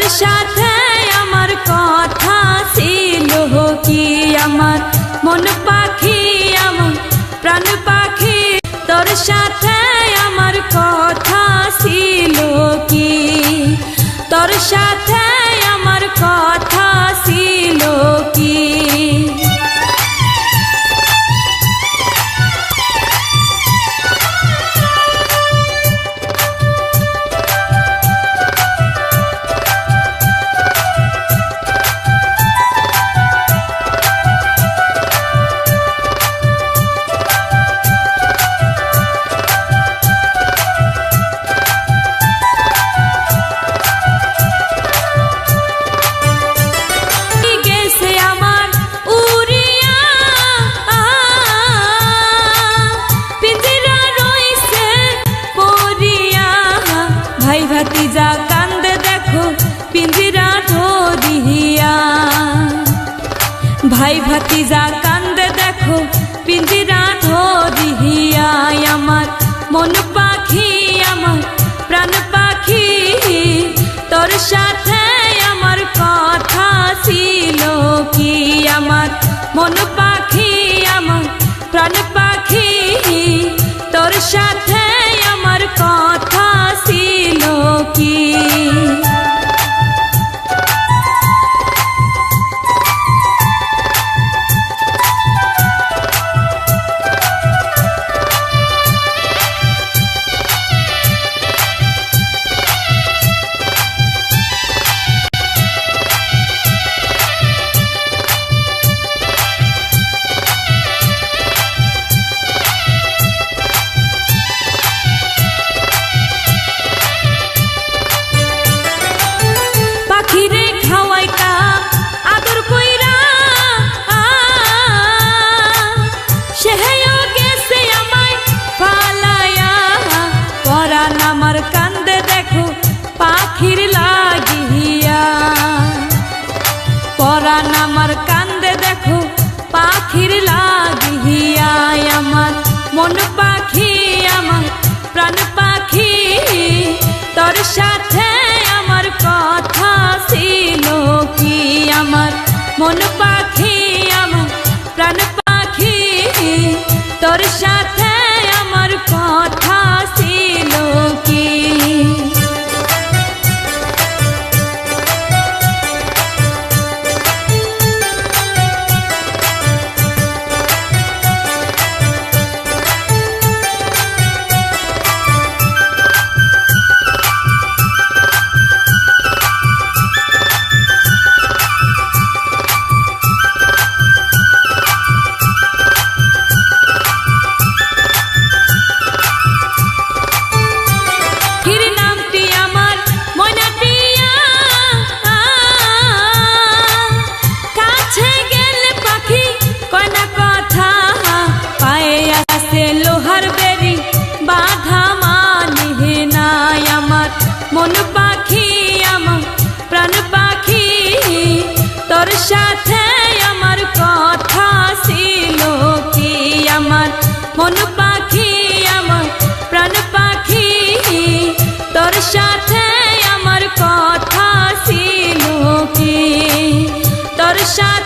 সাথে আমার কথা ছিল কি, আমার মন পাখি আমার প্রাণ পাখি, তোর সাথে আমার কথা ছিল কি, তোর সাথে আমার কথা ছিল কি। ভাতিজা কান্দে দেখো পিঞ্জিরা ধরিয়া, ভাই ভাতিজা কান্দে দেখো পিঞ্জিরা ধরিয়া, আমার মন পাখি আমার প্রাণ পাখি, তোর সাথে আমার কথা ছিল কি, আমার মন পাখি আমার প্রাণ পাখি, তোর সাথে আমার কথা ছিল কি। আমার কান্দে দেখো পাখির লাগিয়া, পরাণ আমার কান্দে দেখো পাখির লাগিয়া, আমার মন পাখি আমার প্রাণ পাখি, তোর সাথে আমার কথা ছিল কি, আমার মন পাখি আমার প্রাণ পাখি, তোর সাথে আমার কথা ছিল কি। মন পাখি আমার প্রাণ পাখি, তোর সাথে আমার কথা ছিল কি, আমার মন পাখি আমার প্রাণ পাখি, তোর সাথে আমার কথা ছিল কি, তোর সাথে